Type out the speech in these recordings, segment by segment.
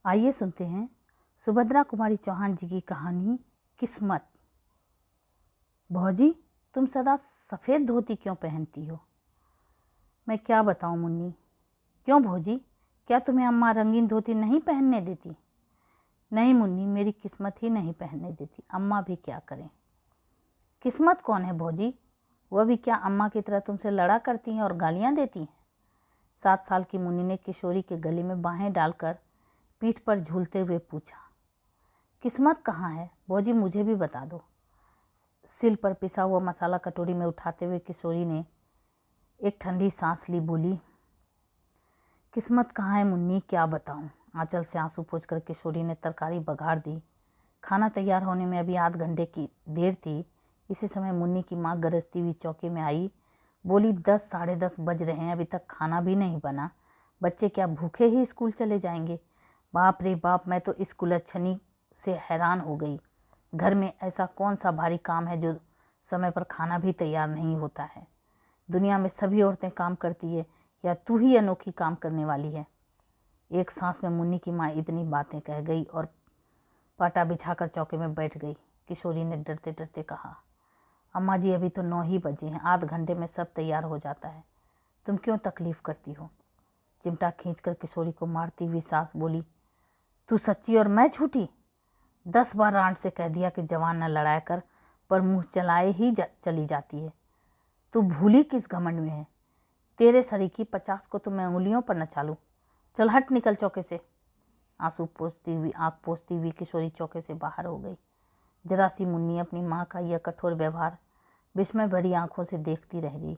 आइए सुनते हैं सुभद्रा कुमारी चौहान जी की कहानी किस्मत। भौजी, तुम सदा सफ़ेद धोती क्यों पहनती हो? मैं क्या बताऊं मुन्नी। क्यों भौजी, क्या तुम्हें अम्मा रंगीन धोती नहीं पहनने देती? नहीं मुन्नी, मेरी किस्मत ही नहीं पहनने देती, अम्मा भी क्या करें। किस्मत कौन है भौजी? वह भी क्या अम्मा की तरह तुमसे लड़ा करती हैं और गालियां देती हैं? 7 साल की मुन्नी ने किशोरी के गले में बाहें डालकर पीठ पर झूलते हुए पूछा, किस्मत कहाँ है भौजी, मुझे भी बता दो। सिल पर पिसा हुआ मसाला कटोरी में उठाते हुए किशोरी ने एक ठंडी सांस ली, बोली, किस्मत कहाँ है मुन्नी, क्या बताऊं। आंचल से आंसू पोंछकर किशोरी ने तरकारी बघार दी। खाना तैयार होने में अभी आध घंटे की देर थी। इसी समय मुन्नी की माँ गरजती हुई चौकी में आई, बोली, 10 साढ़े 10 बज रहे हैं, अभी तक खाना भी नहीं बना। बच्चे क्या भूखे ही स्कूल चले जाएंगे? बाप रे बाप, मैं तो इस कुलच्छनी से हैरान हो गई। घर में ऐसा कौन सा भारी काम है जो समय पर खाना भी तैयार नहीं होता है? दुनिया में सभी औरतें काम करती है या तू ही अनोखी काम करने वाली है? एक सांस में मुन्नी की माँ इतनी बातें कह गई और पाटा बिछाकर चौके में बैठ गई। किशोरी ने डरते डरते कहा, अम्मा जी, अभी तो 9 ही बजे हैं, आध घंटे में सब तैयार हो जाता है, तुम क्यों तकलीफ़ करती हो? चिमटा खींचकर किशोरी को मारती हुई सास बोली, तू सच्ची और मैं झूठी? 10 बार आंट से कह दिया कि जवान न लड़ाया कर, पर मुंह चलाए ही चली जाती है। तू भूली किस घमंड में है? तेरे सरीकी 50 को तो मैं उंगलियों पर न चालूं। चल हट, निकल चौके से। आंसू पोंछती हुई, आंख पोंछती हुई किशोरी चौके से बाहर हो गई। जरा सी मुन्नी अपनी माँ का यह कठोर व्यवहार विस्मय भरी आंखों से देखती रह गई।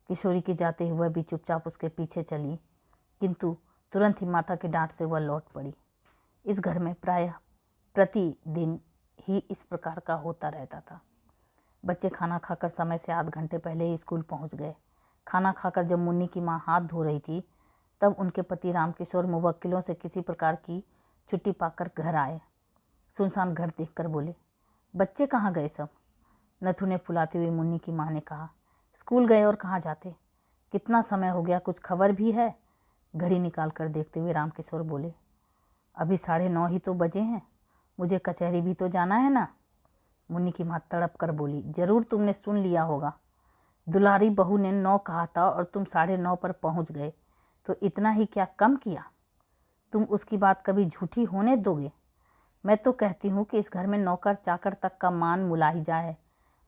किशोरी के जाते हुए भी चुपचाप उसके पीछे चली, किंतु तुरंत ही माता की डांट से वह लौट पड़ी। इस घर में प्रायः प्रतिदिन ही इस प्रकार का होता रहता था। बच्चे खाना खाकर समय से आध घंटे पहले ही स्कूल पहुंच गए। खाना खाकर जब मुन्नी की माँ हाथ धो रही थी, तब उनके पति रामकिशोर मुवक्किलों से किसी प्रकार की छुट्टी पाकर घर आए। सुनसान घर देखकर बोले, बच्चे कहाँ गए सब? नथु ने फुलाती हुई मुन्नी की माँ ने कहा, स्कूल गए और कहाँ जाते? कितना समय हो गया, कुछ खबर भी है? घड़ी निकाल कर देखते हुए रामकिशोर बोले, अभी 9:30 ही तो बजे हैं, मुझे कचहरी भी तो जाना है ना। मुन्नी की माँ तड़प कर बोली, जरूर तुमने सुन लिया होगा, दुलारी बहू ने 9 कहा था और तुम 9:30 पर पहुंच गए, तो इतना ही क्या कम किया? तुम उसकी बात कभी झूठी होने दोगे? मैं तो कहती हूँ कि इस घर में नौकर चाकर तक का मान मुलाहिजा है,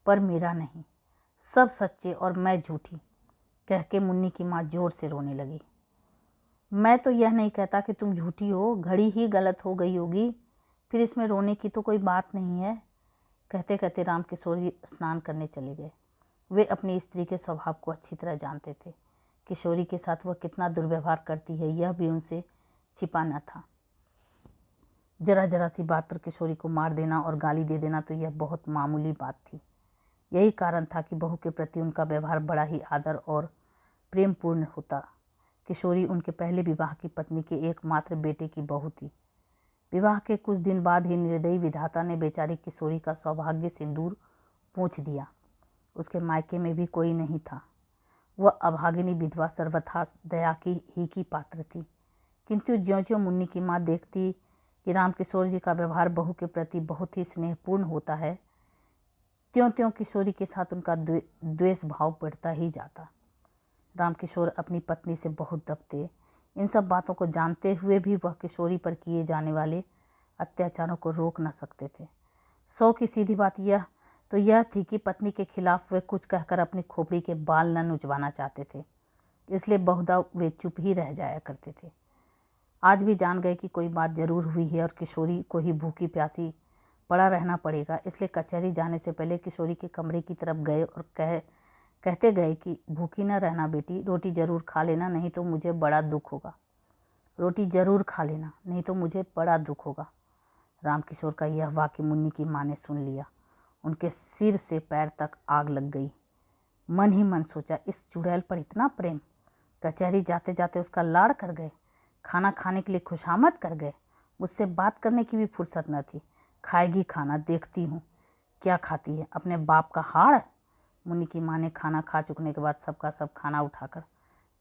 पर मेरा नहीं। सब सच्चे और मैं झूठी, कह के मुन्नी की माँ जोर से रोने लगी। मैं तो यह नहीं कहता कि तुम झूठी हो, घड़ी ही गलत हो गई होगी, फिर इसमें रोने की तो कोई बात नहीं है। कहते कहते रामकिशोर जी स्नान करने चले गए। वे अपनी स्त्री के स्वभाव को अच्छी तरह जानते थे। किशोरी के साथ वह कितना दुर्व्यवहार करती है, यह भी उनसे छिपा न था। जरा जरा सी बात पर किशोरी को मार देना और गाली दे देना तो यह बहुत मामूली बात थी। यही कारण था कि बहू के प्रति उनका व्यवहार बड़ा ही आदर और प्रेमपूर्ण होता। किशोरी उनके पहले विवाह की पत्नी के एकमात्र बेटे की बहू थी। विवाह के कुछ दिन बाद ही निर्दयी विधाता ने बेचारी किशोरी का सौभाग्य सिंदूर पोंछ दिया। उसके मायके में भी कोई नहीं था। वह अभागिनी विधवा सर्वथा दया की पात्र थी। किंतु ज्यों-ज्यों मुन्नी की माँ देखती कि रामकिशोर जी का व्यवहार बहू के प्रति बहुत ही स्नेहपूर्ण होता है, त्यों त्यों किशोरी के साथ उनका द्वेष भाव बढ़ता ही जाता। रामकिशोर अपनी पत्नी से बहुत दबते। इन सब बातों को जानते हुए भी वह किशोरी पर किए जाने वाले अत्याचारों को रोक न सकते थे। 100 की सीधी बात यह थी कि पत्नी के खिलाफ वे कुछ कहकर अपनी खोपड़ी के बाल न नुचवाना चाहते थे, इसलिए बहुधा वे चुप ही रह जाया करते थे। आज भी जान गए कि कोई बात जरूर हुई है और किशोरी को ही भूखी प्यासी पड़ा रहना पड़ेगा, इसलिए कचहरी जाने से पहले किशोरी के कमरे की तरफ गए और कहते गए कि भूखी न रहना बेटी, रोटी ज़रूर खा लेना, नहीं तो मुझे बड़ा दुख होगा। रोटी ज़रूर खा लेना, नहीं तो मुझे बड़ा दुख होगा। रामकिशोर का यह वाक्य मुन्नी की माँ ने सुन लिया। उनके सिर से पैर तक आग लग गई। मन ही मन सोचा, इस चुड़ैल पर इतना प्रेम, कचहरी जाते जाते उसका लाड़ कर गए, खाना खाने के लिए खुशामद कर गए, मुझसे बात करने की भी फुर्सत न थी। खाएगी खाना, देखती हूँ क्या खाती है, अपने बाप का हाड़। मुन्नी की माँ ने खाना खा चुकने के बाद सबका सब खाना उठाकर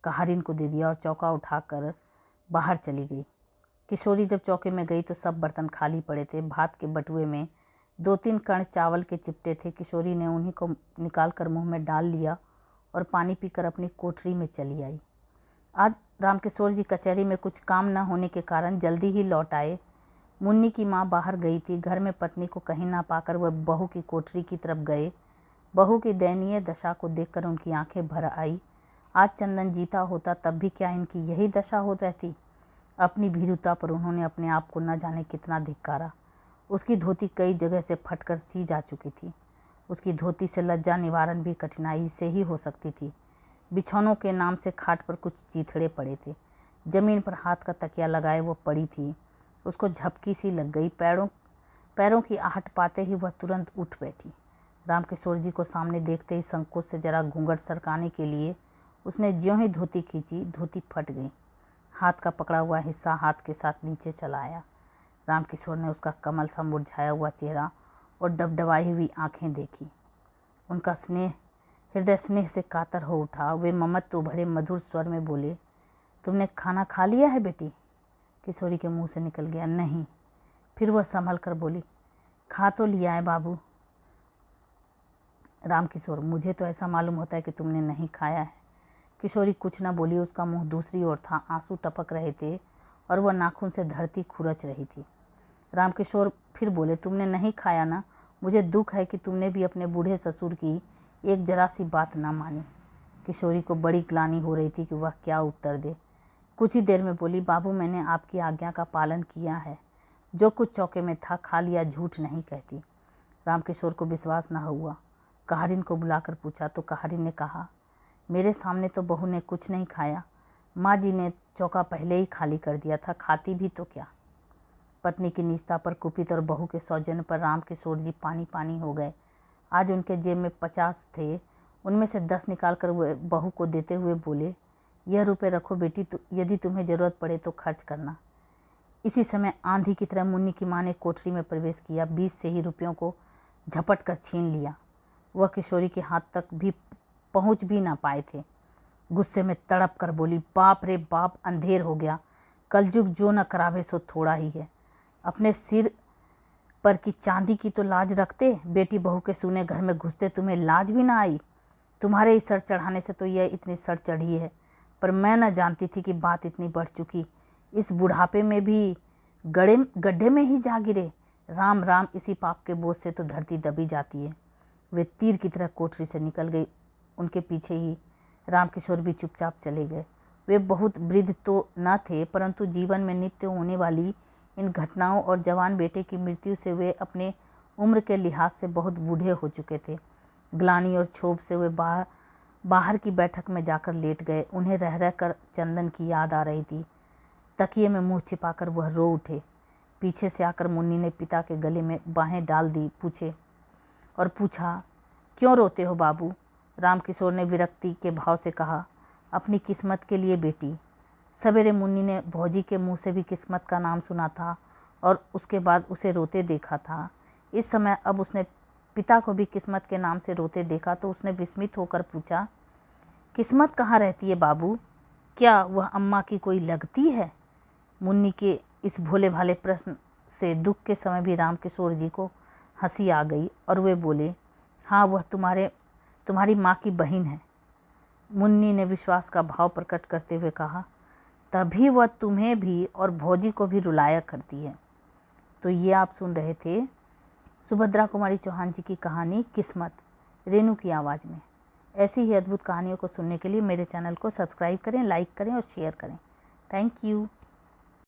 कहारिन को दे दिया और चौका उठाकर बाहर चली गई। किशोरी जब चौके में गई तो सब बर्तन खाली पड़े थे। भात के बटुए में 2-3 कण चावल के चिपटे थे। किशोरी ने उन्हीं को निकाल कर मुँह में डाल लिया और पानी पीकर अपनी कोठरी में चली आई। आज रामकिशोर जी कचहरी में कुछ काम न होने के कारण जल्दी ही लौट आए। मुन्नी की माँ बाहर गई थी। घर में पत्नी को कहीं ना पाकर वह बहू की कोठरी की तरफ गए। बहू की दयनीय दशा को देखकर उनकी आंखें भर आई। आज चंदन जीता होता तब भी क्या इनकी यही दशा हो रहती। अपनी भीरुता पर उन्होंने अपने आप को न जाने कितना धिक्कारा। उसकी धोती कई जगह से फटकर सी जा चुकी थी। उसकी धोती से लज्जा निवारण भी कठिनाई से ही हो सकती थी। बिछौनों के नाम से खाट पर कुछ चीथड़े पड़े थे। जमीन पर हाथ का तकिया लगाए वो पड़ी थी। उसको झपकी सी लग गई। पैरों की आहट पाते ही वह तुरंत उठ बैठी। रामकिशोर जी को सामने देखते ही संकोच से जरा घूंघट सरकाने के लिए उसने ज्यों ही धोती खींची, धोती फट गई। हाथ का पकड़ा हुआ हिस्सा हाथ के साथ नीचे चला आया। रामकिशोर ने उसका कमल सा मुरझाया हुआ चेहरा और डबडबाई हुई आंखें देखी। उनका हृदय स्नेह से कातर हो उठा। वे ममत्व भरे मधुर स्वर में बोले, तुमने खाना खा लिया है बेटी? किशोरी के मुंह से निकल गया, नहीं। फिर वह संभल कर बोली, खा तो लिया है बाबू। रामकिशोर, मुझे तो ऐसा मालूम होता है कि तुमने नहीं खाया है। किशोरी कुछ न बोली। उसका मुंह दूसरी ओर था। आंसू टपक रहे थे और वह नाखून से धरती खुरच रही थी। रामकिशोर फिर बोले, तुमने नहीं खाया ना? मुझे दुख है कि तुमने भी अपने बूढ़े ससुर की एक जरा सी बात ना मानी। किशोरी को बड़ी ग्लानि हो रही थी कि वह क्या उत्तर दे। कुछ ही देर में बोली, बाबू मैंने आपकी आज्ञा का पालन किया है। जो कुछ चौके में था खा लिया, झूठ नहीं कहती। रामकिशोर को विश्वास न हुआ। कहारिन को बुलाकर पूछा तो कहारिन ने कहा, मेरे सामने तो बहू ने कुछ नहीं खाया। माँ जी ने चौका पहले ही खाली कर दिया था, खाती भी तो क्या। पत्नी की नीचता पर कुपित और बहू के सौजन्य पर रामकिशोर जी पानी पानी हो गए। आज उनके जेब में 50 थे। उनमें से 10 निकाल कर वे बहू को देते हुए बोले, यह रुपए रखो बेटी, यदि तुम्हें ज़रूरत पड़े तो खर्च करना। इसी समय आंधी की तरह मुन्नी की माँ ने कोठरी में प्रवेश किया। 20 से ही रुपयों को झपट कर छीन लिया। वह किशोरी के हाथ तक भी पहुँच भी ना पाए थे। गुस्से में तड़प कर बोली, बाप रे बाप, अंधेर हो गया। कलयुग जो न करावे सो थोड़ा ही है। अपने सिर पर की चांदी की तो लाज रखते। बेटी बहू के सूने घर में घुसते तुम्हें लाज भी ना आई। तुम्हारे ही सर चढ़ाने से तो यह इतनी सर चढ़ी है, पर मैं न जानती थी कि बात इतनी बढ़ चुकी। इस बुढ़ापे में भी गड्ढे में ही जा गिरे। राम राम, इसी पाप के बोझ से तो धरती दबी जाती है। वे तीर की तरह कोठरी से निकल गई। उनके पीछे ही रामकिशोर भी चुपचाप चले गए। वे बहुत वृद्ध तो न थे, परंतु जीवन में नित्य होने वाली इन घटनाओं और जवान बेटे की मृत्यु से वे अपने उम्र के लिहाज से बहुत बूढ़े हो चुके थे। ग्लानि और क्षोभ से वे बाहर की बैठक में जाकर लेट गए। उन्हें रह रह कर चंदन की याद आ रही थी। तकिए में मुंह छिपाकर वह रो उठे। पीछे से आकर मुन्नी ने पिता के गले में बाहें डाल दी। पूछा, क्यों रोते हो बाबू? रामकिशोर ने विरक्ति के भाव से कहा, अपनी किस्मत के लिए बेटी। सवेरे मुन्नी ने भौजी के मुंह से भी किस्मत का नाम सुना था और उसके बाद उसे रोते देखा था। इस समय अब उसने पिता को भी किस्मत के नाम से रोते देखा तो उसने विस्मित होकर पूछा, किस्मत कहाँ रहती है बाबू? क्या वह अम्मा की कोई लगती है? मुन्नी के इस भोले भाले प्रश्न से दुख के समय भी रामकिशोर जी को हंसी आ गई और वे बोले, हाँ, वह तुम्हारी माँ की बहन है। मुन्नी ने विश्वास का भाव प्रकट करते हुए कहा, तभी वह तुम्हें भी और भौजी को भी रुलाया करती है। तो ये आप सुन रहे थे सुभद्रा कुमारी चौहान जी की कहानी किस्मत, रेनू की आवाज़ में। ऐसी ही अद्भुत कहानियों को सुनने के लिए मेरे चैनल को सब्सक्राइब करें, लाइक करें और शेयर करें। Thank you.